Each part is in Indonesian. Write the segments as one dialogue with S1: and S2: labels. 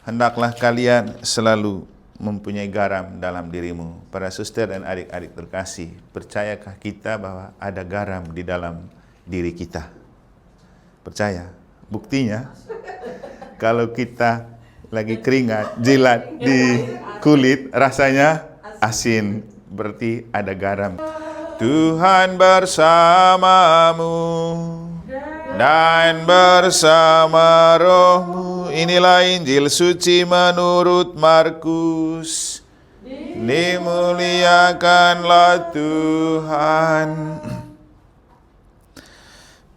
S1: Hendaklah kalian selalu mempunyai garam dalam dirimu. Para suster dan adik-adik terkasih, percayakah kita bahwa ada garam di dalam diri kita? Percaya? Buktinya, kalau kita lagi keringat, jilat di kulit, rasanya asin. Berarti ada garam. Tuhan bersamamu dan bersama rohmu. Inilah Injil suci menurut Markus. Dimuliakanlah Tuhan.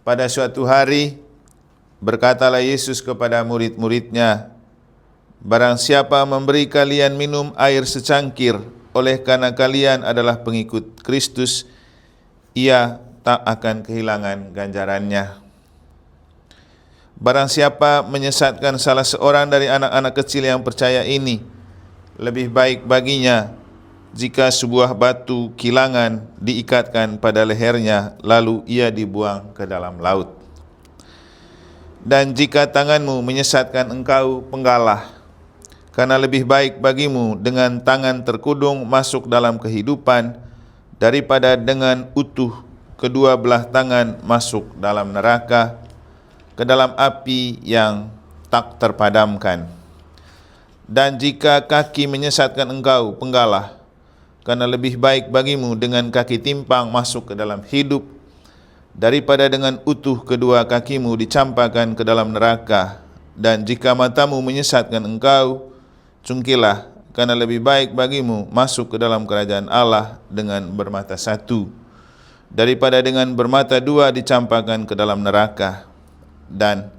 S1: Pada suatu hari, berkatalah Yesus kepada murid-muridnya, barang siapa memberi kalian minum air secangkir, oleh karena kalian adalah pengikut Kristus, ia tak akan kehilangan ganjarannya. Barang siapa menyesatkan salah seorang dari anak-anak kecil yang percaya ini, lebih baik baginya jika sebuah batu kilangan diikatkan pada lehernya, lalu ia dibuang ke dalam laut. Dan jika tanganmu menyesatkan engkau, penggalah, karena lebih baik bagimu dengan tangan terkudung masuk dalam kehidupan, daripada dengan utuh kedua belah tangan masuk dalam neraka, ke dalam api yang tak terpadamkan. Dan jika kaki menyesatkan engkau, penggalah, karena lebih baik bagimu dengan kaki timpang masuk ke dalam hidup, daripada dengan utuh kedua kakimu dicampakkan ke dalam neraka. Dan jika matamu menyesatkan engkau, cungkilah, karena lebih baik bagimu masuk ke dalam kerajaan Allah dengan bermata satu, daripada dengan bermata dua dicampakkan ke dalam neraka, dan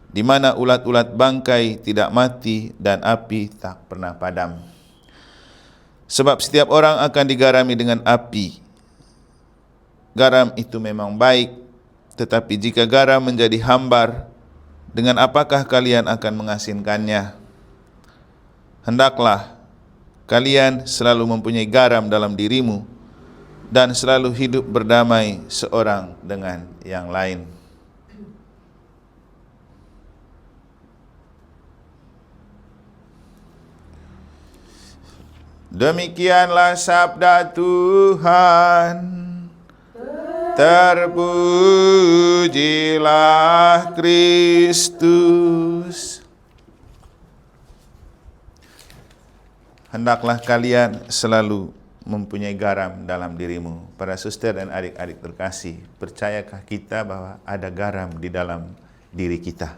S1: di mana ulat-ulat bangkai tidak mati dan api tak pernah padam. Sebab setiap orang akan digarami dengan api. Garam itu memang baik, tetapi jika garam menjadi hambar, dengan apakah kalian akan mengasinkannya? Hendaklah kalian selalu mempunyai garam dalam dirimu dan selalu hidup berdamai seorang dengan yang lain. Demikianlah sabda Tuhan. Terpujilah Kristus. Hendaklah kalian selalu mempunyai garam dalam dirimu. Para suster dan adik-adik terkasih, percayakah kita bahwa ada garam di dalam diri kita?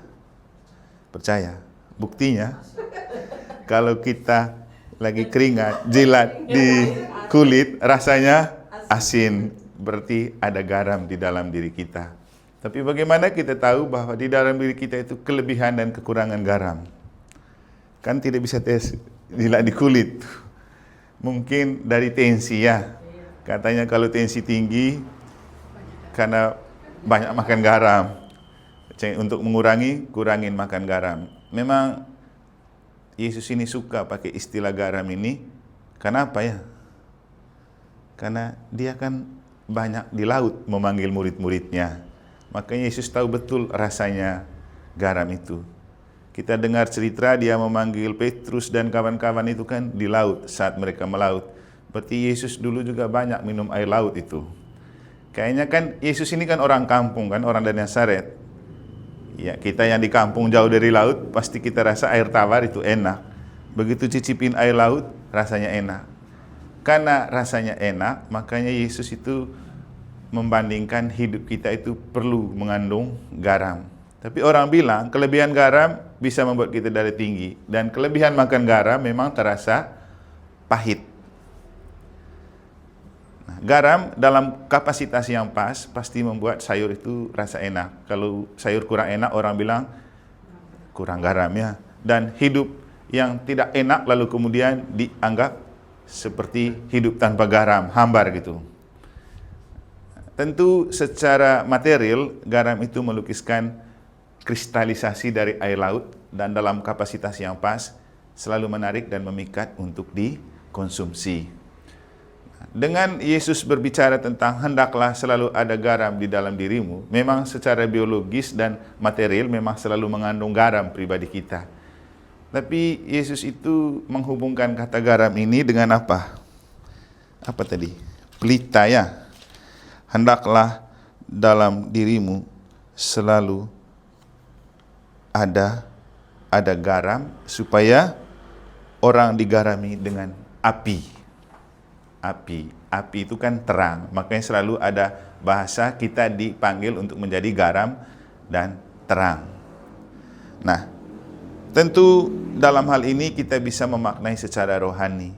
S1: Percaya? Buktinya, kalau kita lagi keringat, jilat di kulit, rasanya asin. Berarti ada garam di dalam diri kita. Tapi bagaimana kita tahu bahwa di dalam diri kita itu kelebihan dan kekurangan garam? Kan tidak bisa tes jilat di kulit. Mungkin dari tensi ya. Katanya kalau tensi tinggi karena banyak makan garam. Untuk mengurangi, kurangin makan garam. Memang Yesus ini suka pakai istilah garam ini. Kenapa ya? Karena dia kan banyak di laut memanggil murid-muridnya. Makanya Yesus tahu betul rasanya garam itu. Kita dengar cerita dia memanggil Petrus dan kawan-kawan itu kan di laut saat mereka melaut. Berarti Yesus dulu juga banyak minum air laut itu. Kayaknya kan Yesus ini kan orang kampung kan, orang dari Nazaret. Ya, kita yang di kampung jauh dari laut pasti kita rasa air tawar itu enak. Begitu cicipin air laut rasanya enak. Karena rasanya enak, makanya Yesus itu membandingkan hidup kita itu perlu mengandung garam. Tapi orang bilang kelebihan garam bisa membuat kita darah tinggi, dan kelebihan makan garam memang terasa pahit. Nah, garam dalam kapasitas yang pas pasti membuat sayur itu rasa enak. Kalau sayur kurang enak, orang bilang kurang garam ya. Dan hidup yang tidak enak lalu kemudian dianggap seperti hidup tanpa garam, hambar gitu. Tentu secara material, garam itu melukiskan kristalisasi dari air laut dan dalam kapasitas yang pas, selalu menarik dan memikat untuk dikonsumsi. Dengan Yesus berbicara tentang hendaklah selalu ada garam di dalam dirimu, memang secara biologis dan material memang selalu mengandung garam pribadi kita. Tapi Yesus itu menghubungkan kata garam ini dengan apa? Apa tadi? Pelita ya. Hendaklah dalam dirimu selalu ada garam supaya orang digarami dengan api. Api itu kan terang. Makanya selalu ada bahasa kita dipanggil untuk menjadi garam dan terang. Nah, tentu dalam hal ini kita bisa memaknai secara rohani.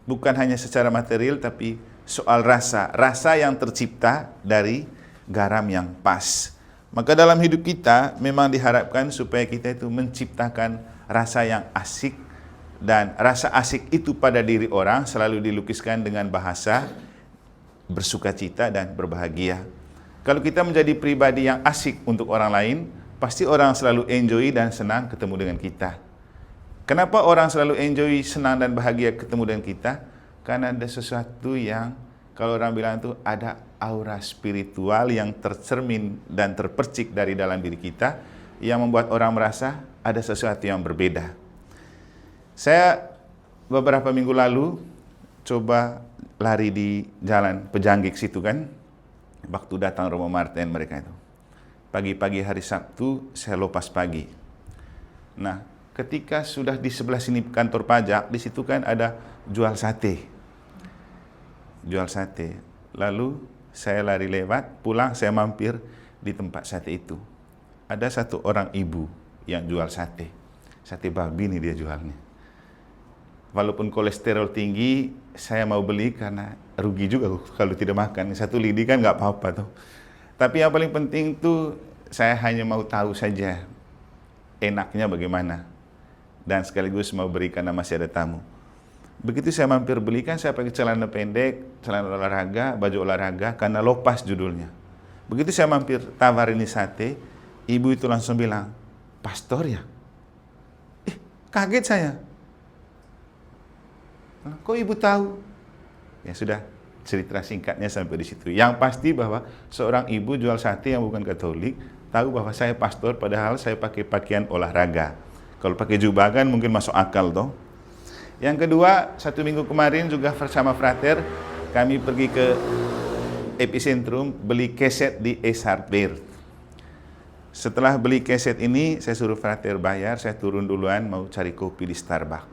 S1: Bukan hanya secara material, tapi soal rasa yang tercipta dari garam yang pas. Maka dalam hidup kita memang diharapkan supaya kita itu menciptakan rasa yang asik, dan rasa asik itu pada diri orang selalu dilukiskan dengan bahasa bersukacita dan berbahagia. Kalau kita menjadi pribadi yang asik untuk orang lain, pasti orang selalu enjoy dan senang ketemu dengan kita. Kenapa orang selalu enjoy, senang dan bahagia ketemu dengan kita? Karena ada sesuatu yang kalau orang bilang itu ada aura spiritual yang tercermin dan terpercik dari dalam diri kita yang membuat orang merasa ada sesuatu yang berbeda. Saya beberapa minggu lalu coba lari di jalan Pejanggik situ kan, waktu datang Romo Martin mereka itu. Pagi-pagi hari Sabtu saya lopas pagi. Nah, ketika sudah di sebelah sini kantor pajak, di situ kan ada jual sate. Lalu saya lari lewat, pulang saya mampir di tempat sate itu. Ada satu orang ibu yang jual sate babi nih dia jualnya. Walaupun kolesterol tinggi, saya mau beli karena rugi juga kalau tidak makan. Satu lidi kan nggak apa-apa tuh. Tapi yang paling penting tuh saya hanya mau tahu saja enaknya bagaimana, dan sekaligus mau berikan karena masih ada tamu. Begitu saya mampir belikan, saya pakai celana pendek, celana olahraga, baju olahraga, karena Lopas judulnya. Begitu saya mampir tawar ini sate, ibu itu langsung bilang, "Pastor ya?" Kaget saya. Kok ibu tahu? Ya sudah, cerita singkatnya sampai di situ. Yang pasti bahwa seorang ibu jual sate yang bukan Katolik, tahu bahwa saya pastor padahal saya pakai pakaian olahraga. Kalau pakai jubah kan mungkin masuk akal toh. Yang kedua, 1 minggu kemarin juga bersama frater, kami pergi ke Epicentrum beli keset di Eshartberg. Setelah beli keset ini, saya suruh frater bayar, saya turun duluan mau cari kopi di Starbucks.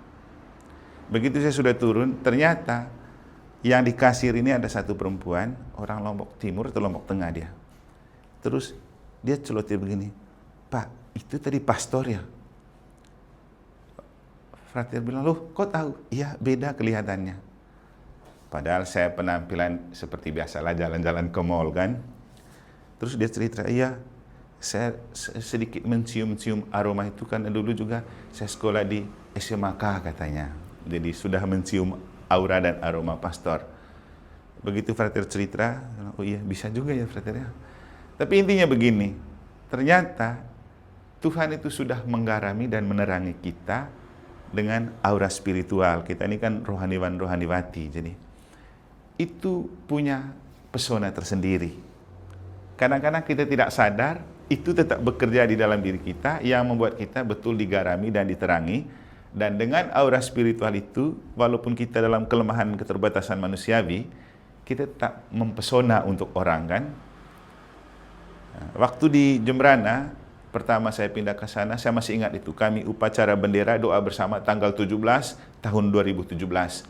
S1: Begitu saya sudah turun, ternyata yang di kasir ini ada satu perempuan, orang Lombok Timur atau Lombok Tengah dia. Terus dia celotir begini, "Pak, itu tadi pastor ya?" Frater bilang, "Loh, kok tahu?" "Iya, beda kelihatannya." Padahal saya penampilan seperti biasalah jalan-jalan ke mall kan. Terus dia cerita, "Iya, saya sedikit mencium-cium aroma itu karena dulu juga saya sekolah di SMK," katanya. Jadi sudah mencium aura dan aroma pastor. Begitu frater cerita, "Oh iya, bisa juga ya frater ya." Tapi intinya begini, ternyata Tuhan itu sudah menggarami dan menerangi kita dengan aura spiritual. Kita ini kan rohaniwan, rohaniwati. Jadi itu punya pesona tersendiri. Kadang-kadang kita tidak sadar, itu tetap bekerja di dalam diri kita yang membuat kita betul digarami dan diterangi. Dan dengan aura spiritual itu, walaupun kita dalam kelemahan keterbatasan manusiawi, kita tetap mempesona untuk orang kan. Waktu di Jembrana, pertama saya pindah ke sana, saya masih ingat itu. Kami upacara bendera doa bersama tanggal 17 tahun 2017.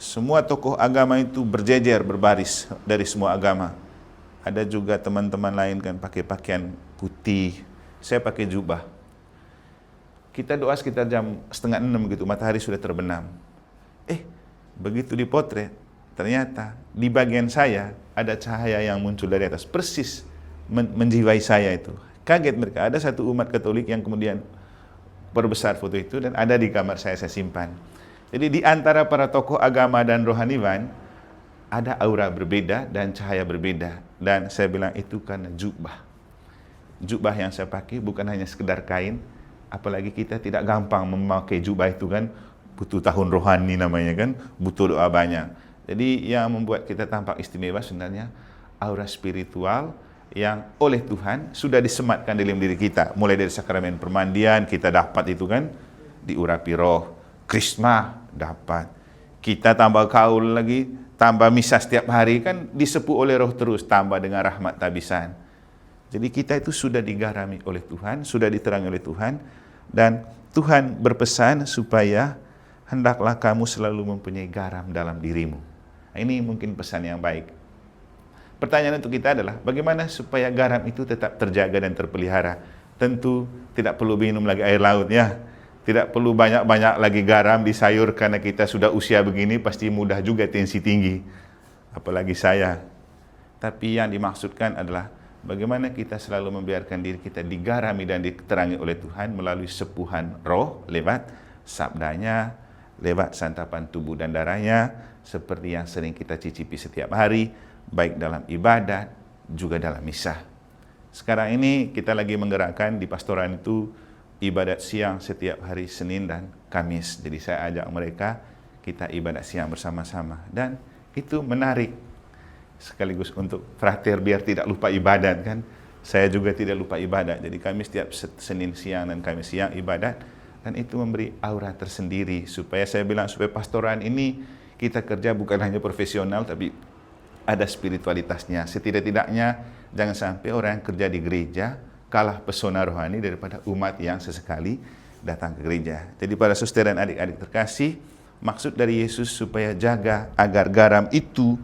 S1: Semua tokoh agama itu berjejer, berbaris dari semua agama. Ada juga teman-teman lain kan pakai pakaian putih. Saya pakai jubah. Kita doa sekitar jam 5:30 gitu, matahari sudah terbenam. Begitu dipotret, ternyata di bagian saya ada cahaya yang muncul dari atas, persis menjiwai saya itu. Kaget mereka, ada satu umat Katolik yang kemudian perbesar foto itu dan ada di kamar saya simpan. Jadi di antara para tokoh agama dan rohaniwan, ada aura berbeda dan cahaya berbeda. Dan saya bilang itu karena jubah. Jubah yang saya pakai bukan hanya sekedar kain, apalagi kita tidak gampang memakai jubah itu kan, butuh tahun rohani namanya kan, butuh doa banyak. Jadi yang membuat kita tampak istimewa sebenarnya aura spiritual yang oleh Tuhan sudah disematkan dalam diri kita. Mulai dari sakramen permandian kita dapat itu kan, diurapi roh. Krisma dapat. Kita tambah kaul lagi, tambah misa setiap hari, kan disepu oleh roh terus, tambah dengan rahmat tabisan. Jadi kita itu sudah digarami oleh Tuhan, sudah diterangi oleh Tuhan, dan Tuhan berpesan supaya hendaklah kamu selalu mempunyai garam dalam dirimu. Ini mungkin pesan yang baik. Pertanyaan untuk kita adalah, bagaimana supaya garam itu tetap terjaga dan terpelihara? Tentu tidak perlu minum lagi air laut ya. Tidak perlu banyak-banyak lagi garam di sayur, karena kita sudah usia begini pasti mudah juga tensi tinggi. Apalagi saya. Tapi yang dimaksudkan adalah bagaimana kita selalu membiarkan diri kita digarami dan diterangi oleh Tuhan melalui sepuhan roh, lewat sabdanya, lewat santapan tubuh dan darahnya, seperti yang sering kita cicipi setiap hari, baik dalam ibadat, juga dalam misa. Sekarang ini kita lagi menggerakkan di pastoran itu ibadat siang setiap hari Senin dan Kamis. Jadi saya ajak mereka, kita ibadat siang bersama-sama. Dan itu menarik. Sekaligus untuk frater biar tidak lupa ibadat kan. Saya juga tidak lupa ibadat. Jadi kami setiap Senin siang dan Kamis siang ibadat. Dan itu memberi aura tersendiri. Supaya saya bilang, supaya pastoran ini kita kerja bukan hanya profesional, tapi ada spiritualitasnya. Setidak-tidaknya jangan sampai orang yang kerja di gereja kalah pesona rohani daripada umat yang sesekali datang ke gereja. Jadi para saudara dan adik-adik terkasih, maksud dari Yesus supaya jaga agar garam itu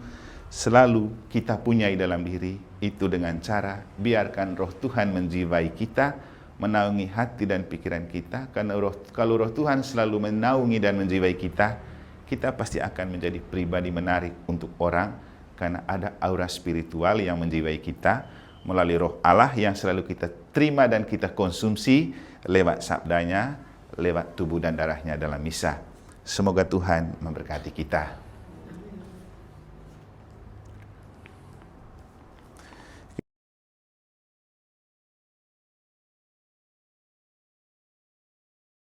S1: selalu kita punyai dalam diri, itu dengan cara biarkan roh Tuhan menjiwai kita, menaungi hati dan pikiran kita. Karena kalau roh Tuhan selalu menaungi dan menjiwai kita, kita pasti akan menjadi pribadi menarik untuk orang, karena ada aura spiritual yang menjiwai kita melalui roh Allah yang selalu kita terima dan kita konsumsi lewat sabdanya, lewat tubuh dan darahnya dalam misa. Semoga Tuhan memberkati kita.